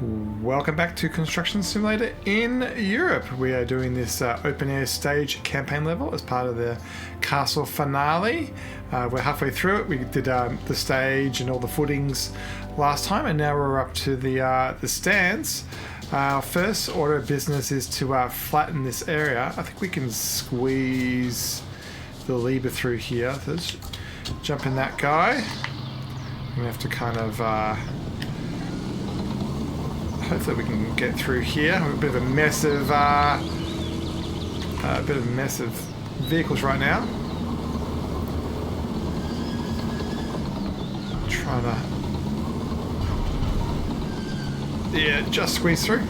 Welcome back to Construction Simulator in Europe. We are doing this open air stage campaign level as part of the castle finale. We're halfway through it. We did the stage and all the footings last time, and now we're up to the stands. Our first order of business is to flatten this area. I think we can squeeze the lever through here. Let's jump in that guy. I'm gonna have to kind of hopefully we can get through here. We're a bit of a mess of vehicles right now. Trying to just squeeze through.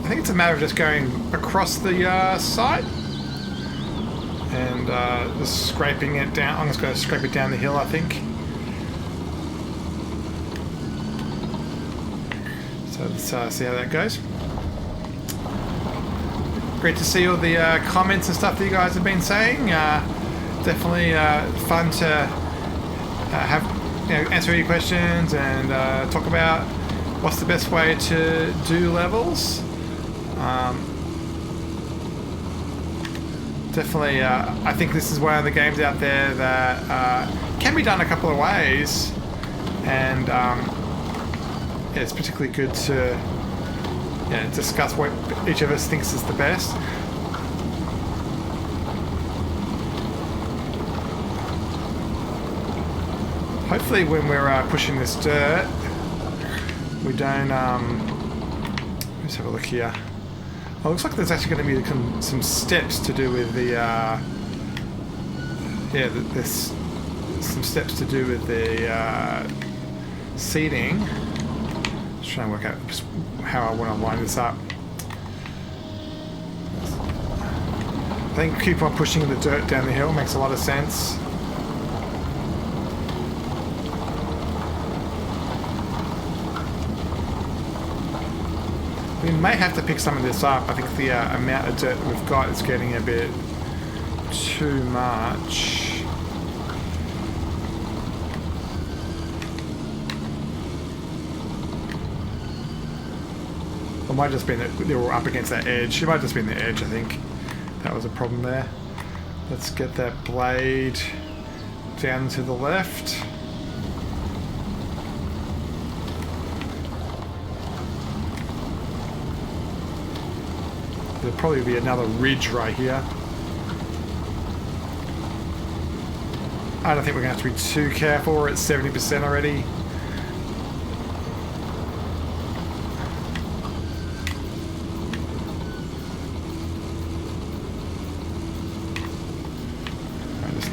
I think it's a matter of just going across the site and just scraping it down. I'm just going to scrape it down the hill, I think. So let's see how that goes. Great to see all the comments and stuff that you guys have been saying. Definitely fun to have answer your questions and talk about what's the best way to do levels. Definitely, I think this is one of the games out there that can be done a couple of ways, and it's particularly good to discuss what each of us thinks is the best. Hopefully when we're pushing this dirt, we don't... let's have a look here. Oh, it looks like there's actually going to be some steps to do with the... there's some steps to do with the seating. Just trying to work out how I want to line this up. I think keep on pushing the dirt down the hill makes a lot of sense. We may have to pick some of this up. I think the amount of dirt we've got is getting a bit too much. It might just be that they were up against that edge. It might just be the edge, I think. That was a problem there. Let's get that blade down to the left. There'll probably be another ridge right here. I don't think we're going to have to be too careful. We're at 70% already.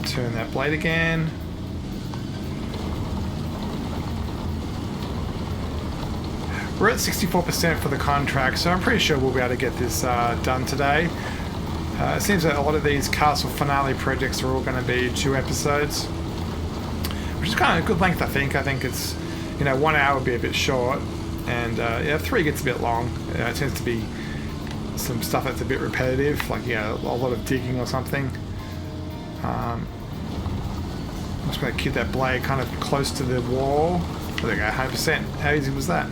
Turn that blade again. We're at 64% for the contract, so I'm pretty sure we'll be able to get this done today. It seems that a lot of these castle finale projects are all going to be 2 episodes, which is kind of a good length, I think. I think it's, 1 hour would be a bit short, and 3 gets a bit long. It tends to be some stuff that's a bit repetitive, like a lot of digging or something. I'm just going to keep that blade kind of close to the wall. There we go, 100%. How easy was that?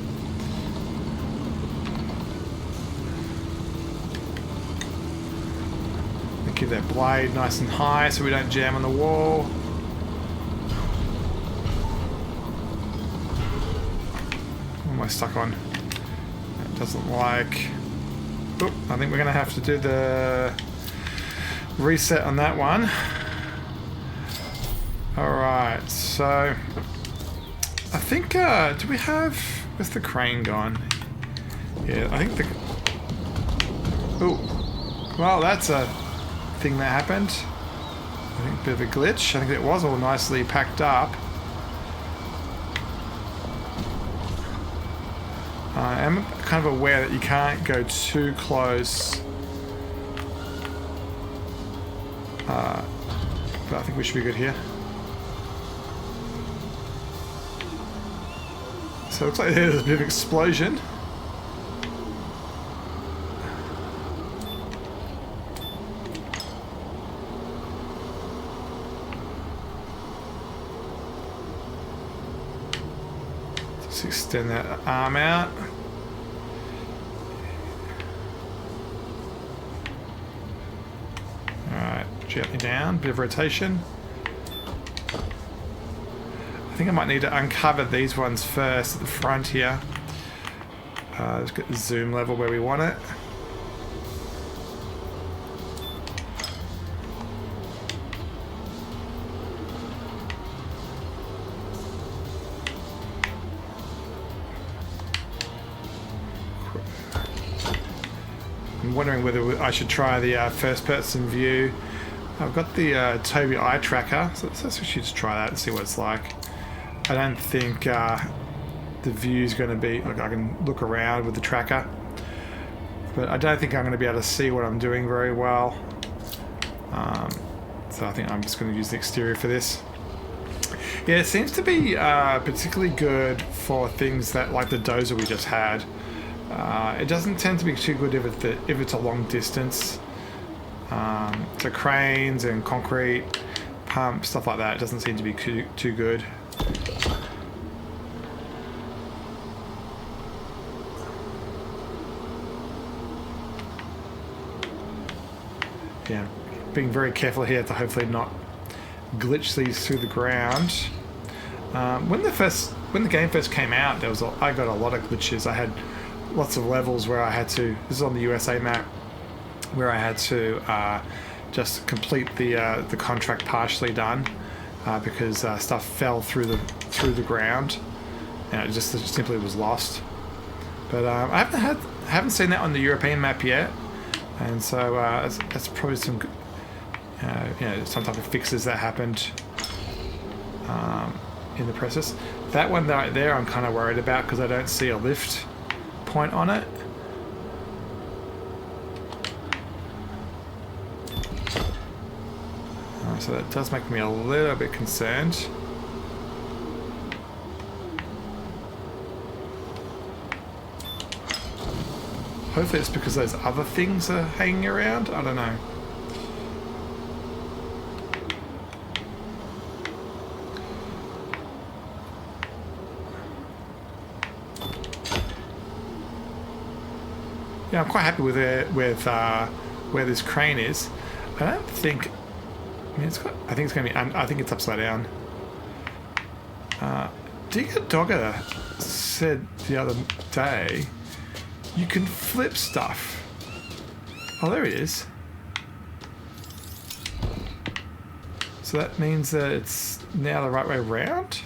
Keep that blade nice and high so we don't jam on the wall. What am I stuck on? That doesn't like... Oop, I think we're going to have to do the reset on that one. Alright, so I think, do we have... Where's the crane gone? Yeah, I think the... Oh, well, that's a thing that happened. I think a bit of a glitch. I think it was all nicely packed up. I am kind of aware that you can't go too close. But I think we should be good here. So it looks like there's a bit of explosion. Just extend that arm out. Alright, gently down, bit of rotation. I think I might need to uncover these ones first at the front here. Let's get the zoom level where we want it. I'm wondering whether I should try the first person view. I've got the Tobii eye tracker, so let's actually just try that and see what it's like. I don't think the view is going to be, like I can look around with the tracker, but I don't think I'm going to be able to see what I'm doing very well. So I think I'm just going to use the exterior for this. Yeah, it seems to be particularly good for things that, like the dozer we just had. It doesn't tend to be too good if it's a long distance. So cranes and concrete pump, stuff like that, it doesn't seem to be too good. Yeah, being very careful here to hopefully not glitch these through the ground. When the game first came out, I got a lot of glitches. I had lots of levels where I had to. This is on the USA map, where I had to just complete the contract partially done because stuff fell through the ground, and it just simply was lost. But I haven't seen that on the European map yet. And so that's probably some, some type of fixes that happened in the process. That one right there I'm kind of worried about because I don't see a lift point on it. So that does make me a little bit concerned. Hopefully it's because those other things are hanging around. I don't know. Yeah, I'm quite happy with where this crane is. I don't think. I mean, I think it's going to be. I think it's upside down. Digger Dogger said the other day, you can flip stuff. Oh, there it is. So that means that it's now the right way around?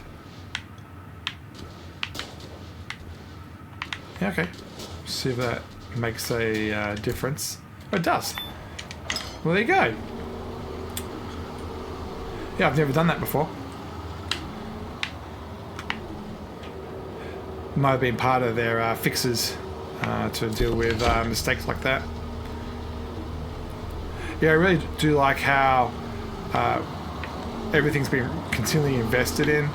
Yeah, okay. See if that makes a difference. Oh, it does. Well, there you go. Yeah, I've never done that before. Might have been part of their fixes to deal with mistakes like that. Yeah, I really do like how everything's been continually invested in.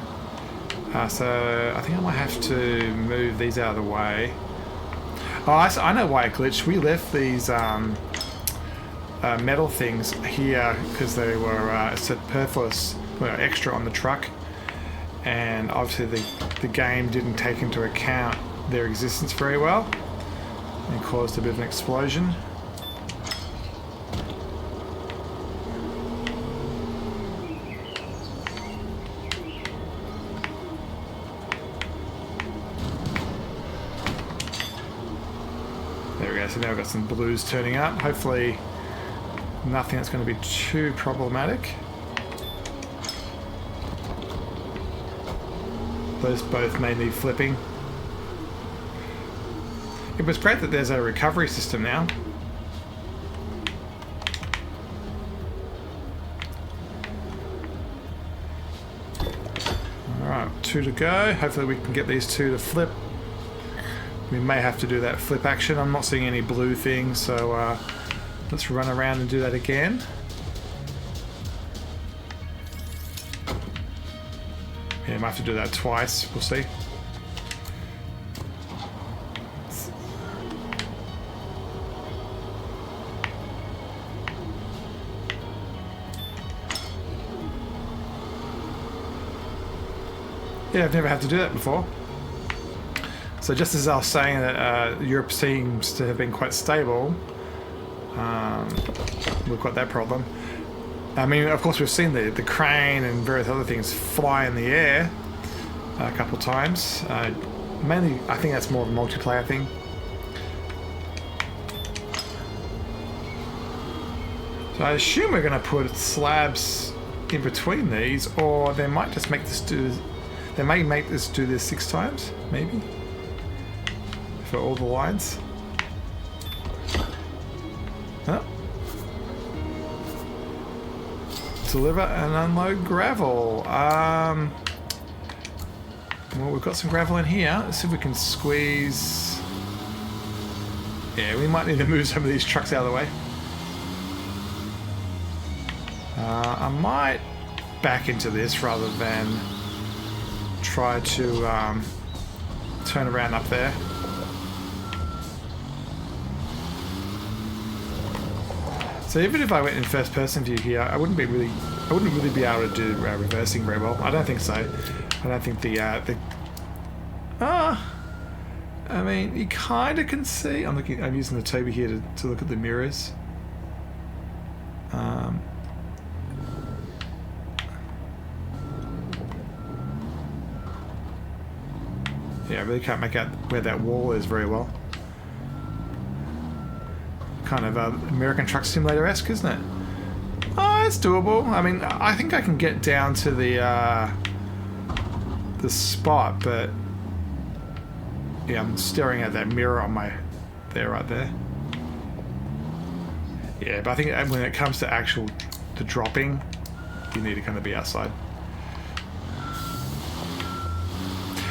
So I think I might have to move these out of the way. Oh, I know why it glitched. We left these metal things here because they were superfluous, well, extra on the truck, and obviously the game didn't take into account their existence very well and caused a bit of an explosion. There we go, so now we've got some blues turning up. Hopefully nothing that's going to be too problematic. Those both may need flipping. It was great that there's a recovery system now. Alright, 2 to go. Hopefully we can get these 2 to flip. We may have to do that flip action. I'm not seeing any blue things, so let's run around and do that again. Yeah, I might have to do that twice. We'll see. Yeah, I've never had to do that before. So just as I was saying that Europe seems to have been quite stable, we've got that problem. I mean, of course, we've seen the crane and various other things fly in the air a couple times. Mainly, I think that's more of a multiplayer thing. So I assume we're going to put slabs in between these, or they might just make this do. They may make this do this 6 times, maybe, for all the lines. Oh. Deliver and unload gravel. Well, we've got some gravel in here. Let's see if we can squeeze. Yeah, we might need to move some of these trucks out of the way. I might back into this rather than try to turn around up there. So even if I went in first person view here, I wouldn't really be able to do reversing very well. I don't think so. I don't think I mean, you kind of can see. I'm using the Toby here to look at the mirrors. Yeah, I really can't make out where that wall is very well. Kind of American Truck Simulator-esque, isn't it? Oh, it's doable. I mean, I think I can get down to the spot, but yeah, I'm staring at that mirror on my right there. Yeah, but I think when it comes to the dropping, you need to kind of be outside.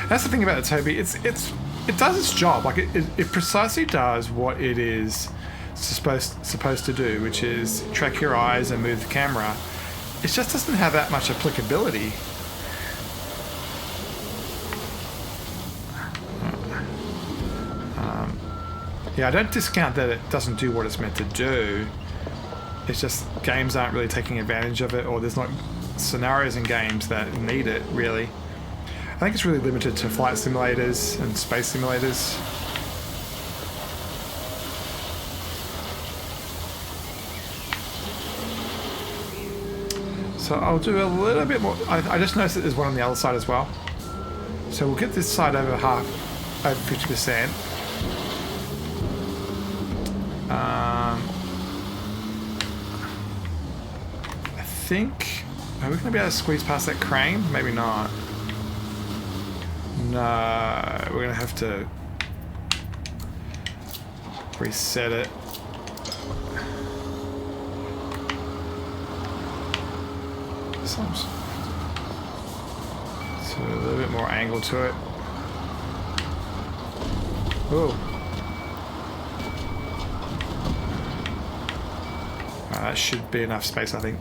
That's the thing about the Toby. It does its job. Like it precisely does what it is supposed to do, which is track your eyes and move the camera. It just doesn't have that much applicability. Yeah, I don't discount that it doesn't do what it's meant to do. It's just games aren't really taking advantage of it, or there's not scenarios in games that need it, really. I think it's really limited to flight simulators and space simulators. So I'll do a little bit more. I just noticed that there's one on the other side as well. So we'll get this side over 50%. I think, are we going to be able to squeeze past that crane? Maybe not. No, we're going to have to reset it. So a little bit more angle to it. Oh. That should be enough space, I think.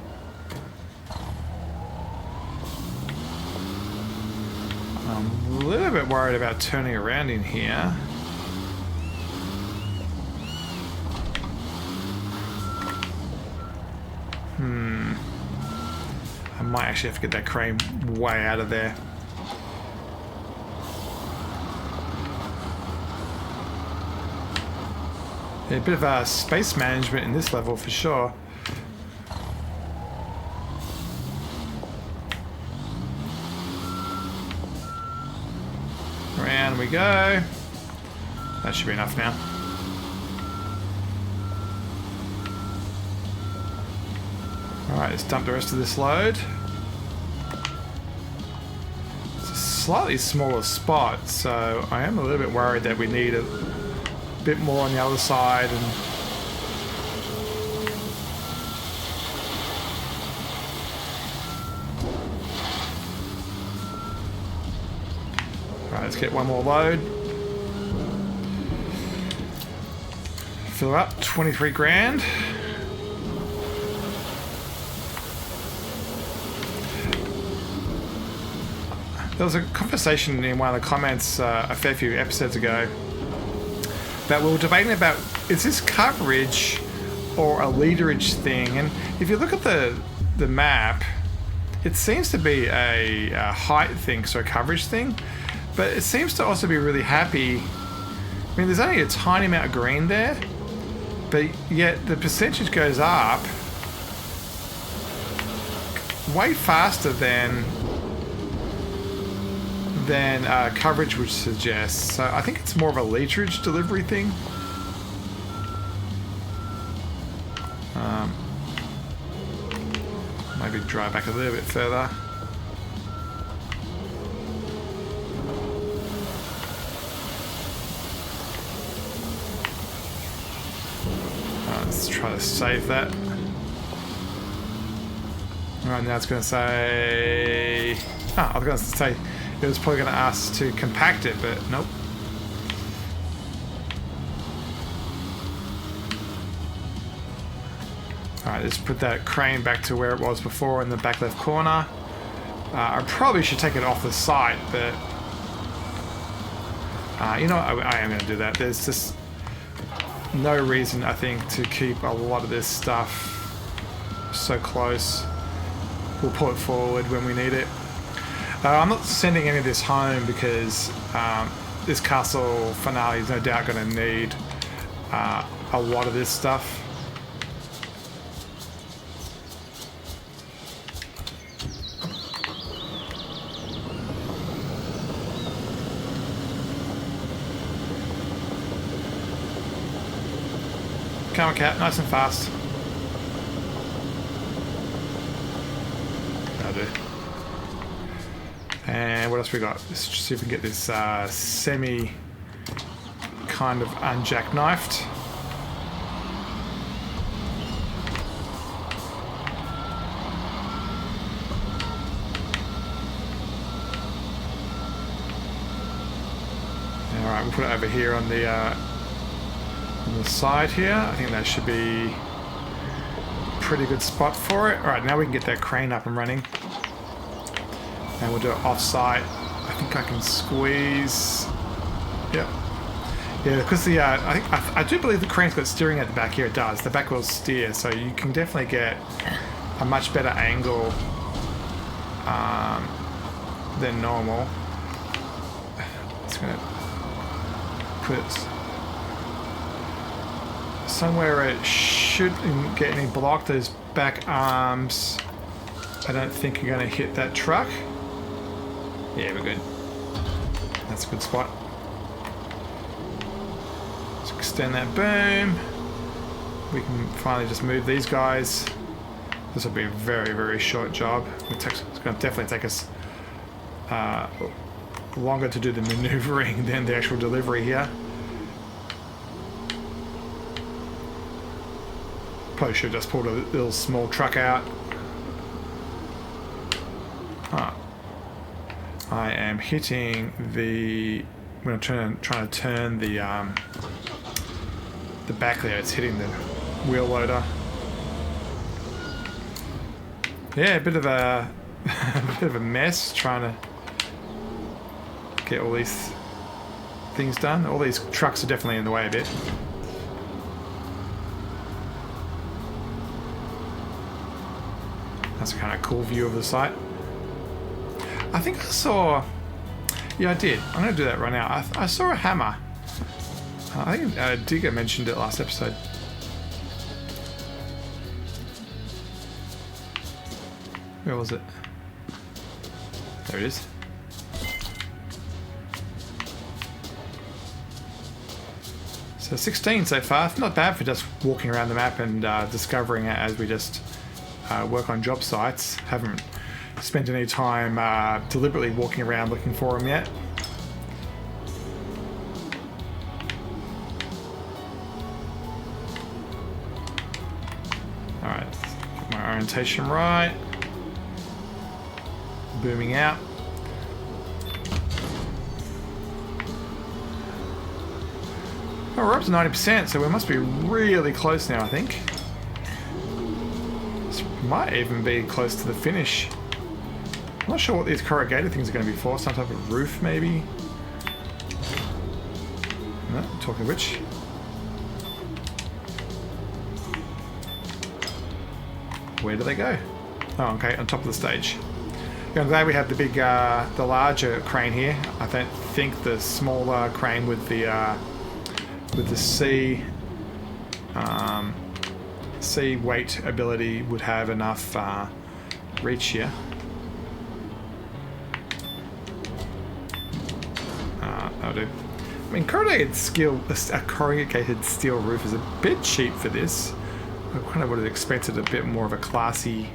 I'm a little bit worried about turning around in here. I might actually have to get that crane way out of there. Yeah, a bit of space management in this level for sure. Around we go. That should be enough now. Alright, let's dump the rest of this load. It's a slightly smaller spot, so I am a little bit worried that we need a bit more on the other side. And alright, let's get one more load. Fill up, 23 grand. There was a conversation in one of the comments a fair few episodes ago that we were debating about, is this coverage or a leaderage thing? And if you look at the map, it seems to be a height thing, so a coverage thing. But it seems to also be really happy. I mean, there's only a tiny amount of green there, but yet the percentage goes up way faster than coverage would suggest. So I think it's more of a literage delivery thing. Maybe drive back a little bit further. Let's try to save that. Alright, now it's going to say... I was going to say it was probably going to ask to compact it, but nope. Alright, let's put that crane back to where it was before in the back left corner. I probably should take it off the site, but... you know what, I am going to do that. There's just no reason, I think, to keep a lot of this stuff so close. We'll pull it forward when we need it. I'm not sending any of this home because this castle finale is no doubt going to need a lot of this stuff. Come on, cat, nice and fast. That'll do. And what else we got? Let's just see if we can get this semi kind of unjackknifed. Alright, we'll put it over here on the side here. I think that should be a pretty good spot for it. Alright, now we can get that crane up and running. And we'll do it off-site. I think I can squeeze... Yep. Yeah, because the I do believe the crane's got steering at the back here. It does. The back will steer, so you can definitely get a much better angle than normal. It's going to put it somewhere it shouldn't get any block. Those back arms, I don't think you're going to hit that truck. Yeah, we're good. That's a good spot. Let's extend that boom. We can finally just move these guys. This will be a very, very short job. It's going to definitely take us longer to do the maneuvering than the actual delivery here. Probably should have just pulled a little small truck out. I am hitting the... I'm going to trying to turn the back there. It's hitting the wheel loader. Yeah, a bit of a bit of a mess trying to get all these things done. All these trucks are definitely in the way a bit. That's a kind of cool view of the site. I think I saw... Yeah, I did. I'm going to do that right now. I saw a hammer. I think Digger mentioned it last episode. Where was it? There it is. So 16 so far. Not bad for just walking around the map and discovering it as we just work on job sites. Haven't spent any time deliberately walking around looking for them yet. Alright, get my orientation right. Booming out. Oh, we're up to 90%, so we must be really close now, I think. This might even be close to the finish. I'm not sure what these corrugated things are going to be for. Some type of roof, maybe? No, talking of which. Where do they go? Oh, okay, on top of the stage. Yeah, I'm glad we have the big, the larger crane here. I don't think the smaller crane with the C weight ability would have enough reach here. That'll do. I mean, corrugated steel roof is a bit cheap for this. I kind of would have expected a bit more of a classy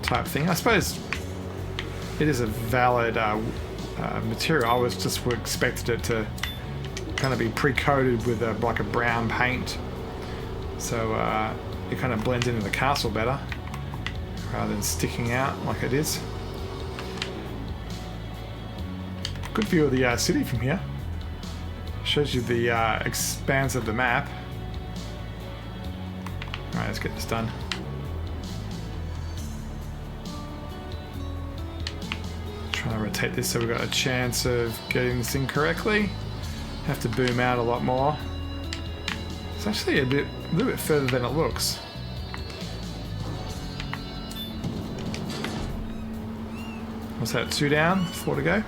type thing. I suppose it is a valid material. I was just expected it to kind of be pre-coated with like a brown paint, so it kind of blends into the castle better rather than sticking out like it is. Good view of the city from here. Shows you the expanse of the map. Alright, let's get this done. Trying to rotate this so we've got a chance of getting this in correctly. Have to boom out a lot more. It's actually a little bit further than it looks. What's that? 2 down, 4 to go.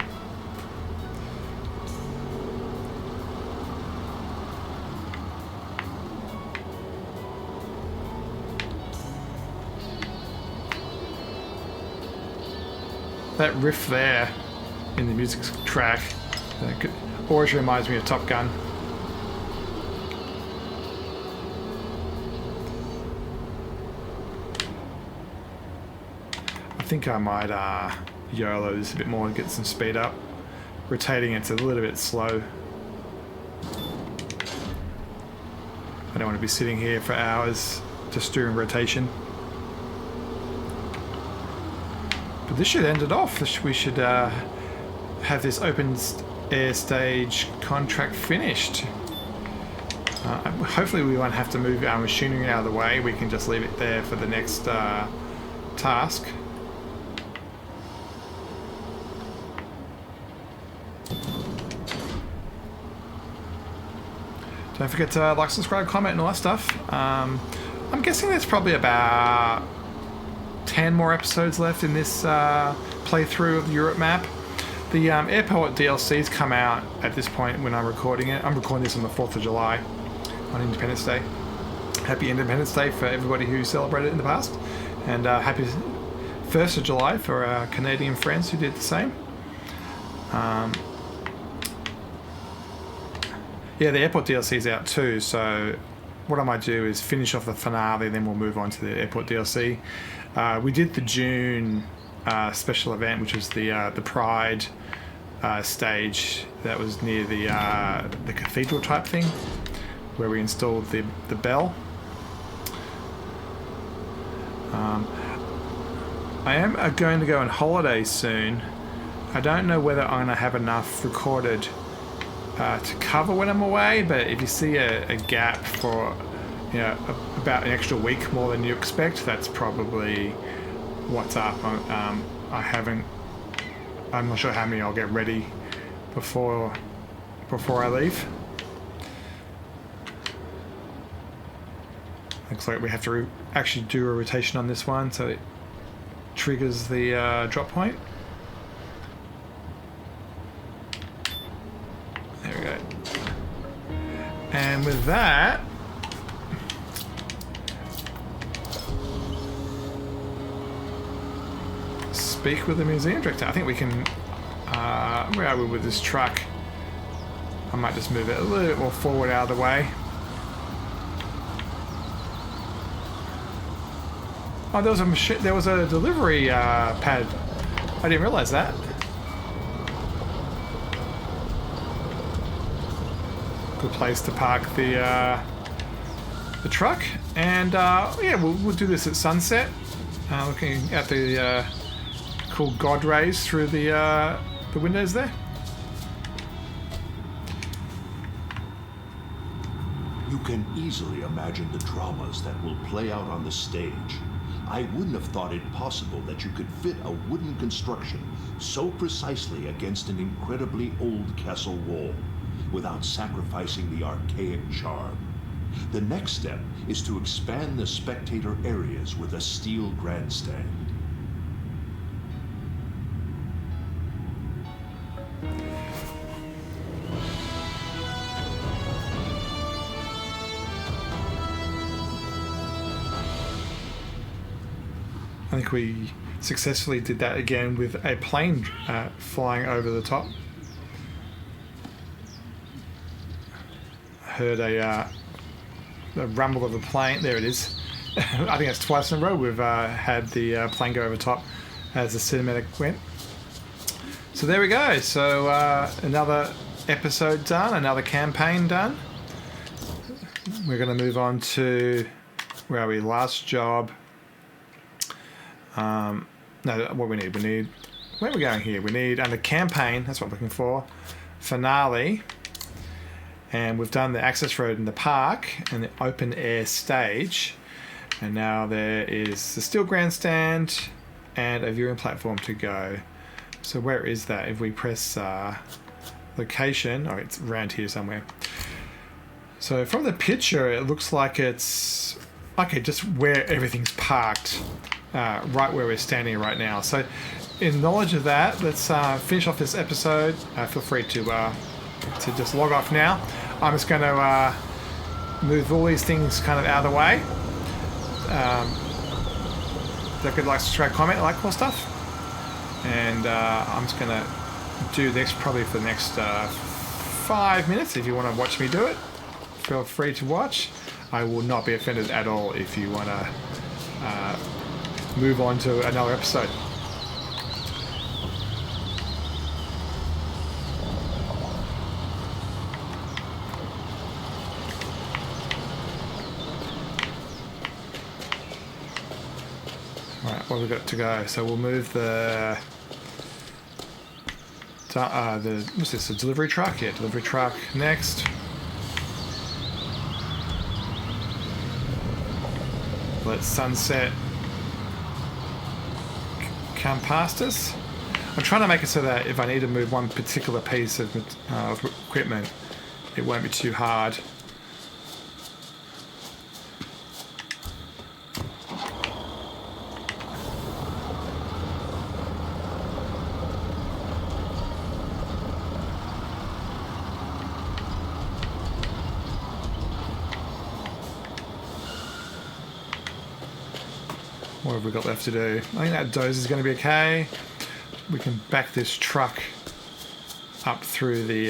That riff there in the music track always reminds me of Top Gun. I think I might YOLO this a bit more and get some speed up. Rotating it's a little bit slow. I don't want to be sitting here for hours just doing rotation. But this should end it off. We should have this open air stage contract finished. Hopefully we won't have to move our machinery out of the way. We can just leave it there for the next task. Don't forget to like, subscribe, comment and all that stuff. I'm guessing there's probably about 10 more episodes left in this playthrough of the Europe map. The airport DLC's come out at this point when I'm recording it. I'm recording this on the 4th of July on Independence Day. Happy Independence Day for everybody who celebrated in the past. And happy 1st of July for our Canadian friends who did the same. Yeah, the airport DLC's out too, so what I might do is finish off the finale, then we'll move on to the airport DLC. We did the June special event, which was the Pride stage that was near the cathedral type thing, where we installed the bell. I am going to go on holiday soon. I don't know whether I'm going to have enough recorded to cover when I'm away, but if you see a gap for about an extra week more than you expect, that's probably what's up. I'm not sure how many I'll get ready before I leave. Looks like we have to actually do a rotation on this one so it triggers the drop point. There we go. And with that, speak with the museum director. I think we can, where are we with this truck? I might just move it a little bit more forward out of the way. Oh, there was a delivery pad. I didn't realize that. Good place to park the truck, and yeah, we'll do this at sunset. Looking at the cool God rays through the windows there. You can easily imagine the dramas that will play out on the stage. I wouldn't have thought it possible that you could fit a wooden construction so precisely against an incredibly old castle wall without sacrificing the archaic charm. The next step is to expand the spectator areas with a steel grandstand. think we successfully did that again with a plane flying over the top. Heard a rumble of the plane. There it is. I think that's twice in a row we've had the plane go over top as the cinematic went. So there we go. So another episode done, another campaign done. We're going to move on to, where are we? Last job. No, what we need. Where are we going here? We need, under campaign, that's what I'm looking for, finale. And we've done the access road in the park and the open air stage. And now there is the steel grandstand and a viewing platform to go. So where is that? If we press location, oh, it's around here somewhere. So from the picture, it looks like it's, okay, just where everything's parked, right where we're standing right now. So in knowledge of that, let's finish off this episode. Feel free to just log off now. I'm just going to move all these things kind of out of the way. Don't forget to like, subscribe, comment, like more stuff. And I'm just going to do this probably for the next 5 minutes. If you want to watch me do it, feel free to watch. I will not be offended at all if you want to move on to another episode. Alright, what have we got to go? So we'll move the what's this, a delivery truck? Yeah, delivery truck next. Let sunset come past us. I'm trying to make it so that if I need to move one particular piece of equipment, it won't be too hard. What have we got left to do? I think that doze is going to be okay. We can back this truck up through the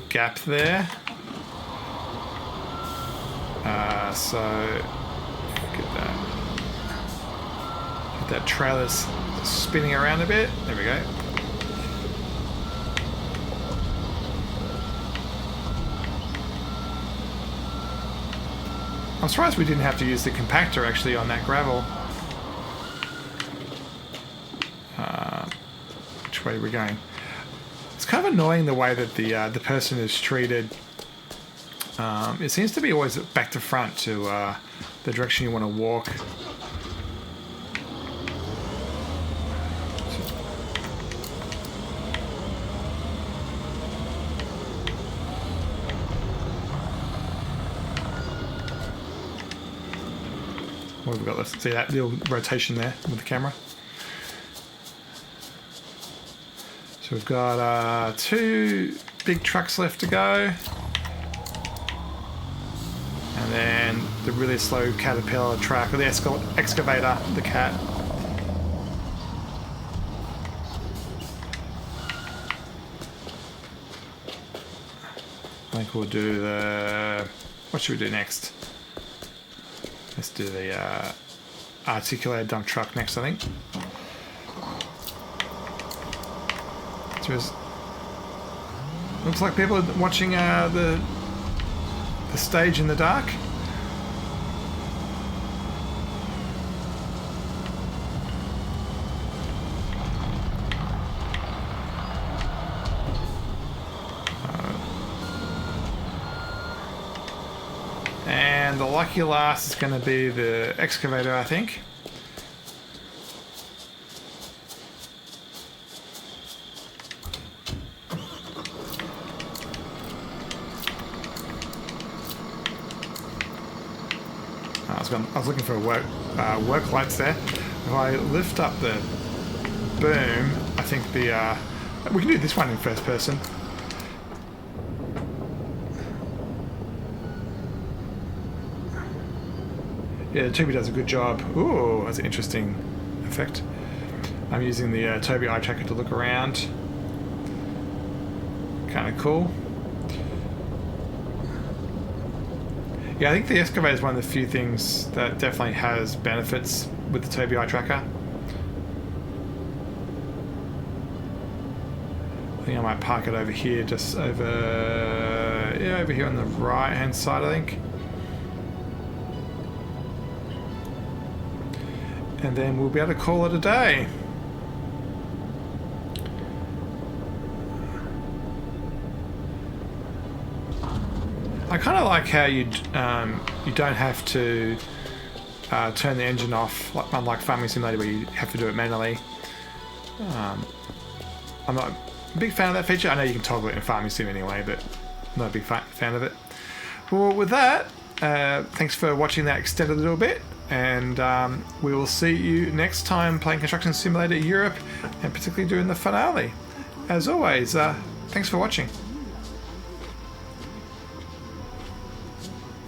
gap there. So get that trailer spinning around a bit. There we go. I'm surprised we didn't have to use the compactor actually on that gravel. Which way are we going? It's kind of annoying the way that the person is treated. It seems to be always back to front to the direction you want to walk. What have we got? Let's see that little rotation there with the camera. So we've got 2 big trucks left to go. And then the really slow Caterpillar truck, or the excavator, the Cat. I think we'll do the... What should we do next? Let's do the articulated dump truck next, I think. So looks like people are watching the stage in the dark. And the lucky last is going to be the excavator, I think. I was looking for work lights there. If I lift up the boom, I think we can do this one in first person. Yeah, the Tubi does a good job. Ooh, that's an interesting perfect. I'm using the Tobii eye tracker to look around. Kind of cool. Yeah, I think the excavator is one of the few things that definitely has benefits with the Tobii eye tracker. I think I might park it over here, just over, yeah, over here on the right hand side, I think. And then we'll be able to call it a day. I kind of like how you don't have to turn the engine off, unlike Farming Simulator where you have to do it manually. I'm not a big fan of that feature. I know you can toggle it in Farming Sim anyway, but I'm not a big fan of it. Well, with that, thanks for watching that extended little bit, and we will see you next time playing Construction Simulator Europe, and particularly doing the finale. As always, thanks for watching.